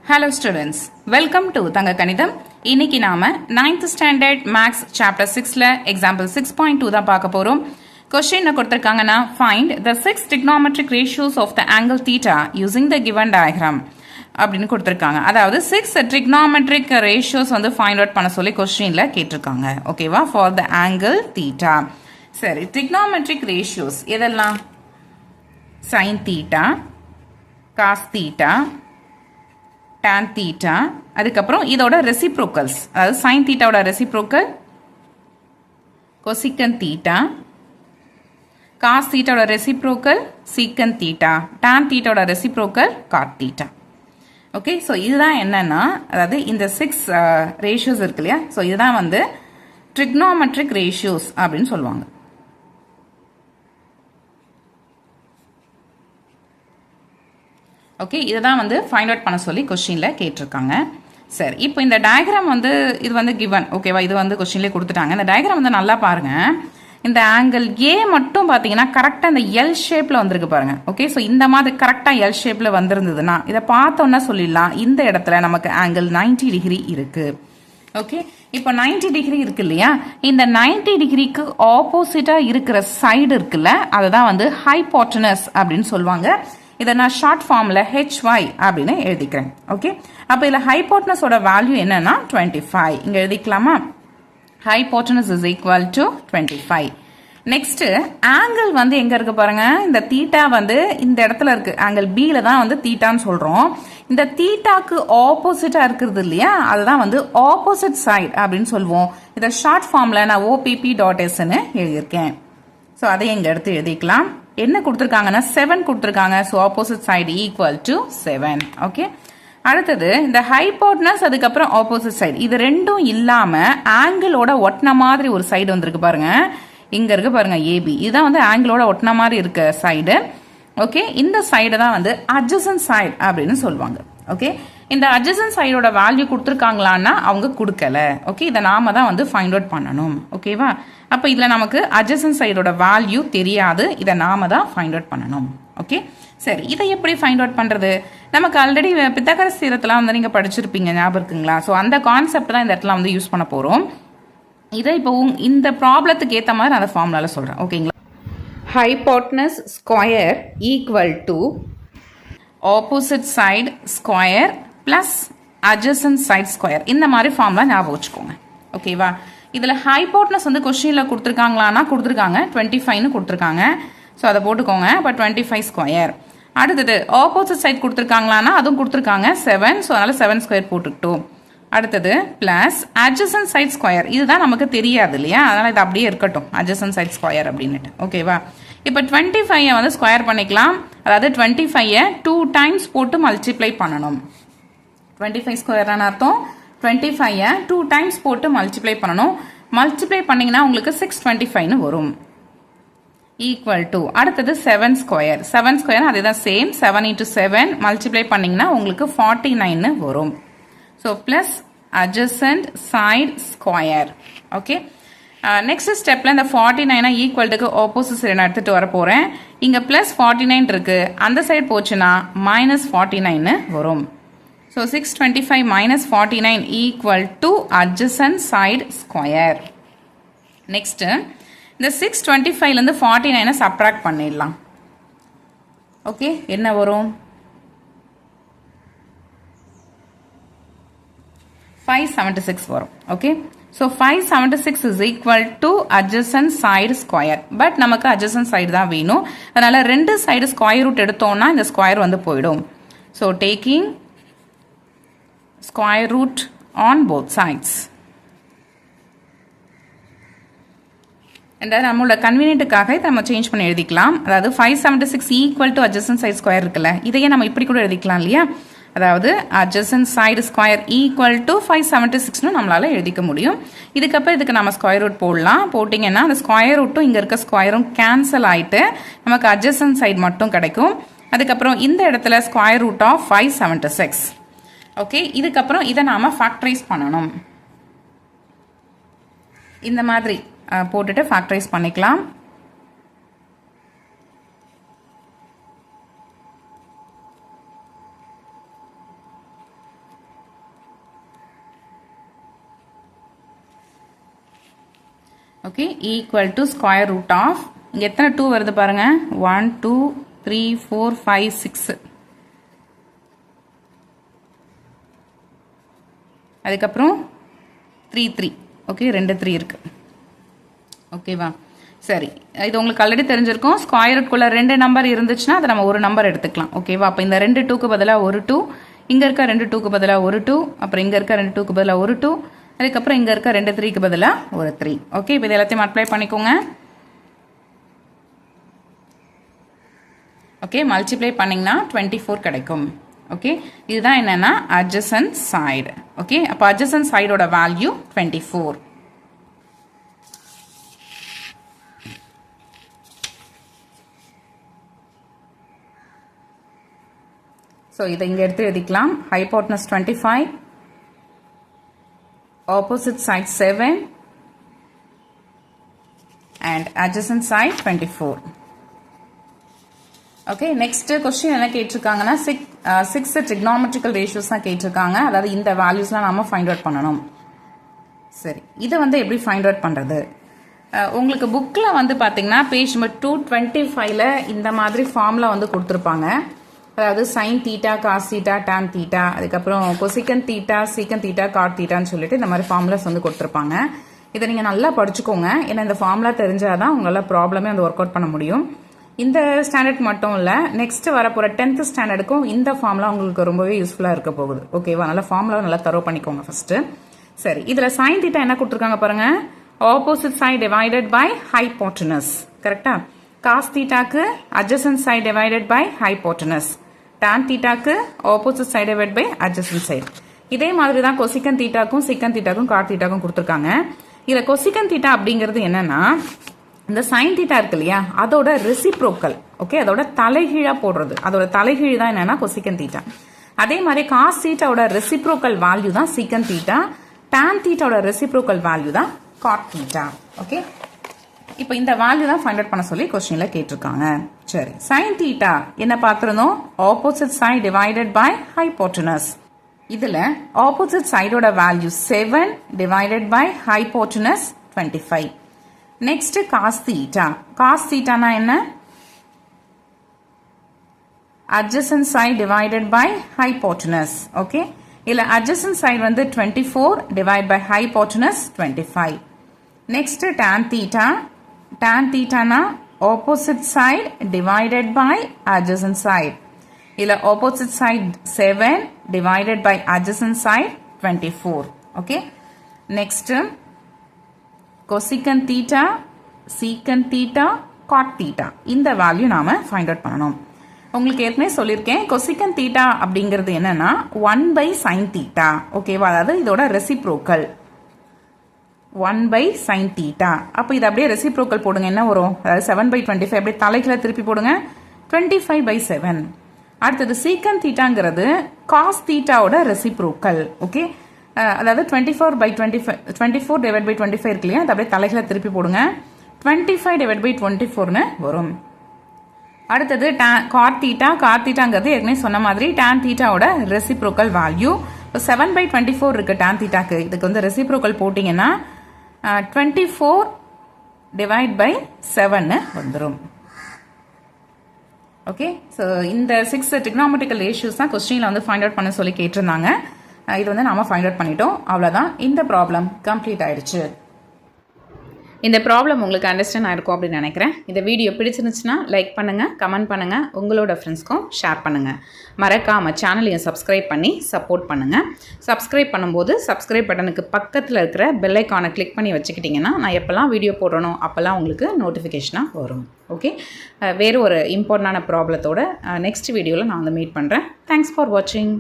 Hello students, welcome to Thanga Kanidam. இன்னைக்கு நாம 9th standard maths chapter 6ல example 6.2 தான் பார்க்க போறோம். Question கொடுத்திருக்காங்கன்னா find the six trigonometric ratios of the angle theta using the given diagram அப்படின்னு கொடுத்திருக்காங்க. அதாவது 6 trigonometric ratios வந்து find out பண்ண சொல்லி questionல கேட்டிருக்காங்க. ஓகேவா? for the angle theta. சரி, trigonometric ratios எதெல்லாம்? sin theta, cos theta, tan theta, அதுக்கப்புறம் இதோட reciprocals, அதாவது sin theta ஓட reciprocal cosecant theta, cos theta ஓட reciprocal secant theta, tan theta ஓட reciprocal cot theta. Okay, so இதுதான் என்னன்னா, அதாவது இந்த 6 ரேஷியோஸ் இருக்கு இல்லையா, ஸோ இதுதான் வந்து trigonometric ratios அப்படின்னு சொல்லுவாங்க. ஓகே, இதுதான் வந்து ஃபைண்ட் அவுட் பண்ண சொல்லி கொஸ்டின்ல கேட்டிருக்காங்க. சரி, இப்போ இந்த டயக்ராம் வந்து இது வந்து கிவன், ஓகேவா? இது வந்து கொஸ்டின்லேயே கொடுத்துட்டாங்க. இந்த டயக்ராம் வந்து நல்லா பாருங்க. இந்த ஆங்கிள் ஏ மட்டும் பார்த்தீங்கன்னா கரெக்டாக இந்த எல் ஷேப்பில் வந்திருக்கு பாருங்க. ஓகே, ஸோ இந்த மாதிரி கரெக்டாக எல் ஷேப்பில் வந்திருந்ததுன்னா இதை பார்த்தோன்னா சொல்லிடலாம் இந்த இடத்துல நமக்கு ஆங்கிள் 90 டிகிரி இருக்கு. ஓகே, இப்போ 90 டிகிரி இருக்கு இல்லையா, இந்த 90 டிகிரிக்கு ஆப்போசிட்டாக இருக்கிற சைடு இருக்குல்ல, அதுதான் வந்து ஹைபோட்டனஸ் அப்படின்னு சொல்லுவாங்க. இதை நான் ஷார்ட் ஃபார்மில் HY அப்படின்னு எழுதிக்கிறேன். ஓகே, அப்போ இதில் ஹைபோட்டனஸோட வேல்யூ என்னன்னா 25. இங்கே எழுதிக்கலாமா? Hypotenuse is equal to 25. Next angle வந்து எங்க இருக்கு பாருங்க. இந்த தீட்டா வந்து இந்த இடத்துல இருக்கு. ஆங்கிள் பில தான் வந்து தீட்டான்னு சொல்றோம். இந்த தீட்டாக்கு ஆப்போசிட்டா இருக்கிறது இல்லையா, அதுதான் வந்து ஆப்போசிட் சைடு அப்படின்னு சொல்லுவோம். இதை ஷார்ட் ஃபார்ம்ல நான் OPP.Sன்னு எழுதியிருக்கேன். ஸோ அதை எங்க எடுத்து எழுதிக்கலாம். என்ன கொடுத்துருக்காங்கன்னா 7 கொடுத்துருக்காங்க. So opposite side equal to 7. Okay, அடுத்தது இந்த ஹைபோட்டனஸ், அதுக்கப்புறம் ஆப்போசிட் சைடு, இது ரெண்டும் இல்லாம ஆங்கிளோட ஒட்டின மாதிரி ஒரு சைடு வந்திருக்கு பாருங்க. இங்க இருக்கு பாருங்க AB, இதுதான் வந்து ஆங்கிளோட ஒட்டின மாதிரி இருக்க சைடு. ஓகே, இந்த சைடு தான் வந்து adjacent சைடு அப்படின்னு சொல்லுவாங்க. ஓகே, இந்த adjacent சைடோட வேல்யூ கொடுத்துருக்காங்களான்னா அவங்க கொடுக்கல. ஓகே, இதை நாம தான் வந்து ஃபைண்ட் அவுட் பண்ணணும். ஓகேவா? அப்போ இதில் நமக்கு adjacent சைடோட வேல்யூ தெரியாது, இதை நாம தான் ஃபைண்ட் அவுட் பண்ணணும். ஓகே, சரி, இதை எப்படி ஃபைண்ட் அவுட் பண்ணுறது? நமக்கு ஆல்ரெடி பித்தகரஸ் தியரத்தெல்லாம் வந்து நீங்கள் படிச்சிருப்பீங்க, ஞாபகம் இருக்குங்களா? ஸோ அந்த கான்செப்ட் தான் இந்த இடத்துல வந்து யூஸ் பண்ண போகிறோம். இதை இப்போ இந்த ப்ராப்ளத்துக்கு ஏற்ற மாதிரி அந்த ஃபார்முலாவில் சொல்கிறேன். ஓகேங்களா? Hypotenuse square equal to opposite side square plus adjacent side square, இந்த மாதிரி ஃபார்முலா ஞாபகம் வச்சுக்கோங்க. ஓகேவா? இதில் ஹைபோட்டனஸ் வந்து கொஸ்டினில் கொடுத்துருக்காங்களான்னா கொடுத்துருக்காங்க, 25ன்னு கொடுத்துருக்காங்க. ஸோ அதை போட்டுக்கோங்க. அப்போ 25 ஸ்கொயர். அடுத்தது ஆப்போசிட் சைடு கொடுத்துருக்காங்களான்னா அதுவும் கொடுத்துருக்காங்க 7. ஸோ அதனால் 7 ஸ்கொயர் போட்டுக்கிட்டோம். அடுத்தது பிளஸ் adjacent சைடு ஸ்கொயர், இதுதான் நமக்கு தெரியாது இல்லையா, அதனால் இது அப்படியே இருக்கட்டும், adjacent சைடு ஸ்கொயர் அப்படின்னுட்டு. ஓகேவா? இப்போ 25 வந்து ஸ்கொயர் பண்ணிக்கலாம். அதாவது 25 2 டைம்ஸ் போட்டு மல்டிப்ளை பண்ணணும். 25 ஸ்கொயர்னு அர்த்தம் 25 2 டைம்ஸ் போட்டு மல்டிப்ளை பண்ணணும். மல்டிப்ளை பண்ணீங்கன்னா உங்களுக்கு 625ன்னு வரும். ஈக்குவல் டு அடுத்தது 7 ஸ்கொயர். 7 ஸ்கொயர் அதே தான் சேம். 7 × 7 மல்டிப்ளை பண்ணீங்கன்னா உங்களுக்கு 49ன்னு வரும். So plus adjacent side square. Okay, next ஸ்டெப்ல இந்த 49 ஈக்குவல்ட்டுக்கு ஆப்போசிட் சைடு நான் எடுத்துட்டு வர போறேன். இங்க பிளஸ் 49 இருக்கு, அந்த சைடு போச்சுன்னா மைனஸ் 49ன்னு வரும். So 625 minus 49 equal to adjacent side square. Next இந்த 625லேருந்து 49 சப்ராக்ட் பண்ணிடலாம். ஓகே, என்ன வரும்? 576 வரும். Okay, so 576 is equal to adjacent side square. But நமக்கு adjacent சைடு தான் வேணும், அதனால 2 சைடு ஸ்கொயர் ரூட் எடுத்தோம்னா இந்த ஸ்கொயர் வந்து போயிடும். So taking square root on both sides. நம்மளோட கன்வீனியன்ட்டுக்காக இதை நம்ம சேஞ்ச் பண்ணி எழுதிக்கலாம். அதாவது 576 equal to adjacent side square இருக்குல்ல, இதையே நம்ம இப்படி கூட எழுதிக்கலாம் இல்லையா? அதாவது adjacent side square equal to 576ன்னு நம்மளால எழுதிக்க முடியும். இதுக்கப்புறம் இதுக்கு நம்ம ஸ்கொயர் ரூட் போடலாம். போட்டிங்கன்னா அந்த ஸ்கொயர் ரூட்டும் இங்கே இருக்க ஸ்கொயரும் கேன்சல் ஆகிட்டு நமக்கு adjacent சைடு மட்டும் கிடைக்கும். அதுக்கப்புறம் இந்த இடத்துல ஸ்கொயர் ரூட் ஆஃப் 576. ஓகே, இதுக்கப்புறம் இதை நாம ஃபேக்டரைஸ் பண்ணணும். இந்த மாதிரி போட்டுட்டு ஃபேக்டரைஸ் பண்ணிக்கலாம். Okay equal to square root of இங்கே எத்தனை 2 வருது பாருங்கள் 1 2 3 4 5 6 அதுக்கப்புறம் 3 3 ஓகே 2 3 இருக்குது ஓகேவா சரி இது உங்களுக்கு ஆல்ரெடி தெரிஞ்சிருக்கும் ஸ்கொயர் ரூட்குள்ளே 2 நம்பர் இருந்துச்சுன்னா அதை நம்ம ஒரு நம்பர் எடுத்துக்கலாம் ஓகேவா அப்போ இந்த 2 2க்கு பதிலாக ஒரு 2 இங்கே இருக்க 2 2க்கு பதிலாக ஒரு 2 அப்புறம் இங்கே இருக்க 2 2க்கு பதிலாக ஒரு 2 அதுக்கப்புறம் இங்கே இருக்க 2 3க்கு பதிலாக ஒரு 3 ஓகே இப்போ இது எல்லாத்தையும் அப்ளை பண்ணிக்கோங்க ஓகே மல்டிப்ளை பண்ணிங்கன்னா 24 கிடைக்கும் ஓகே இதுதான் என்னென்னா adjacent side ஓகே அப்போ adjacent சைடோட வேல்யூ 24 ஸோ இதை இங்கே எடுத்து எழுதிக்கலாம் hypotenuse 25 opposite side 7 and adjacent side 24 okay next question என்ன கேட்டிருக்காங்கன்னா 6 trigonometrical ratios தான் கேட்டிருக்காங்க அதாவது இந்த வேல்யூஸ்லாம் நாம ஃபைண்ட் அவுட் பண்ணணும் சரி இதை வந்து எப்படி ஃபைண்ட் அவுட் பண்ணுறது உங்களுக்கு புக்கில் வந்து பார்த்தீங்கன்னா பேஜ் நம்பர் 225ல் இந்த மாதிரி ஃபார்மில் வந்து கொடுத்துருப்பாங்க அதாவது sine theta cos theta tan theta அதுக்கப்புறம் cosecant theta secant theta cot தீட்டான்னு சொல்லிட்டு இந்த மாதிரி ஃபார்முலாஸ் வந்து கொடுத்துருப்பாங்க இதை நீங்கள் நல்லா படிச்சுக்கோங்க ஏன்னா இந்த ஃபார்முலா தெரிஞ்சாதான் உங்களால் ப்ராப்ளமே வந்து ஒர்க் அவுட் பண்ண முடியும் இந்த ஸ்டாண்டர்ட் மட்டும் இல்லை நெக்ஸ்ட் வரப்போகிற 10th ஸ்டாண்டர்டுக்கும் இந்த ஃபார்முலா உங்களுக்கு ரொம்பவே யூஸ்ஃபுல்லாக இருக்க போகுது ஓகேவா நல்லா ஃபார்முலா நல்லா தரோ பண்ணிக்கோங்க ஃபர்ஸ்ட்டு சரி இதில் சைன் தீட்டா என்ன கொடுத்துருக்காங்க பாருங்க opposite side divided by hypotenuse கரெக்டா காஸ் தீட்டாக்கு adjacent side divided by hypotenuse tan தீட்டாக்கு opposite side divided by adjacent side இதே மாதிரி தான் கொசிக்கன் தீட்டாக்கும் சிக்கன் தீட்டாக்கும் காட் தீட்டாக்கும் கொடுத்துருக்காங்க இதில் கொசிக்கன் தீட்டா அப்படிங்கிறது என்னன்னா இந்த சைன் தீட்டா இருக்கு இல்லையா அதோட ரெசிப்ரோக்கல் ஓகே அதோட தலைகீழாக போடுறது அதோட தலைகீழ் தான் என்னன்னா கொசிக்கன் தீட்டா அதே மாதிரி காஸ் தீட்டாவோட ரெசிப்ரோக்கல் வேல்யூ தான் சிக்கன் தீட்டா tan தீட்டாவோட ரெசிப்ரோக்கல் வேல்யூ தான் காட் தீட்டா ஓகே இப்போ இந்த வேல்யூ தான் ஃபைண்ட் அவுட் பண்ண சொல்லி கொஸ்டினில் கேட்டிருக்காங்க சரி சைன் தீட்டா என்ன பார்த்துருந்தோம் opposite side divided by hypotenuse இதில் ஆப்போசிட் சைடோட value 7 divided by hypotenuse 25 cos காஸ் தீட்டானா என்ன adjacent side divided by hypotenuse ஓகே இல்ல adjacent side வந்து 24 divided by hypotenuse 25 next tan theta na opposite side divided by adjacent side இல்ல opposite side 7 divided by adjacent side 24 okay next cosecant theta secant theta cot theta இந்த value நாம find out பண்ணணும் உங்களுக்கு ஏற்கனவே சொல்லியிருக்கேன் கொசிக்கன் theta அப்படிங்கிறது என்னன்னா 1 by sin theta ஓகேவா அதாவது இதோட ரெசிப்ரோக்கல் 1 by sin theta அப்போ இது அப்படியே ரெசிப்ரோக்கல் போடுங்க என்ன வரும் அதாவது 7 by 25 அப்படியே தலைகீழ திருப்பி போடுங்க 25 by 7 அடுத்தது சீக்கன் தீட்டாங்கிறது காஸ் தீட்டாவோட ரெசிப்ரோக்கல் ஓகே அதாவது 24 by 25 24 divided by 25 இருக்கு இல்லையா அது அப்படியே தலைகீழ திருப்பி போடுங்க 25 divided by 24 னு வரும் அடுத்தது காட் தீட்டாங்கிறது ஏற்கனவே சொன்ன மாதிரி tan தீட்டாவோட ரெசிப்ரோக்கல் வேல்யூ 7 by 24 இருக்கு tan தீட்டாக்கு இதுக்கு வந்து ரெசிப்ரோக்கல் போட்டிங்கன்னா 24 டிவைட் பை 7 வந்துடும் ஓகே ஸோ இந்த 6 trigonometrical ratios தான் கொஸ்டினில் வந்து ஃபைண்ட் அவுட் பண்ண சொல்லி கேட்டிருந்தாங்க இது வந்து நாம ஃபைண்ட் அவுட் பண்ணிட்டோம் அவ்வளோதான் இந்த ப்ராப்ளம் கம்ப்ளீட் ஆயிடுச்சு இந்த ப்ராப்ளம் உங்களுக்கு அண்டர்ஸ்டாண்ட் ஆயிருக்கும் அப்படின்னு நினைக்கிறேன் இந்த வீடியோ பிடிச்சிருந்துச்சுன்னா லைக் பண்ணுங்கள் கமெண்ட் பண்ணுங்கள் உங்களோட ஃப்ரெண்ட்ஸ்க்கும் ஷேர் பண்ணுங்கள் மறக்காமல் சேனலையும் சப்ஸ்கிரைப் பண்ணி சப்போர்ட் பண்ணுங்கள் சப்ஸ்கிரைப் பண்ணும்போது சப்ஸ்கிரைப் பட்டனுக்கு பக்கத்தில் இருக்கிற பெல் ஐக்கானை கிளிக் பண்ணி வச்சுக்கிட்டிங்கன்னா நான் எப்போல்லாம் வீடியோ போடுறனோ அப்போல்லாம் உங்களுக்கு நோட்டிஃபிகேஷனாக வரும் ஓகே வேறு ஒரு இம்பார்ட்டண்டான ப்ராப்ளத்தோட நெக்ஸ்ட் வீடியோவில் நான் வந்து மீட் பண்ணுறேன் தேங்க்ஸ் ஃபார் வாட்சிங்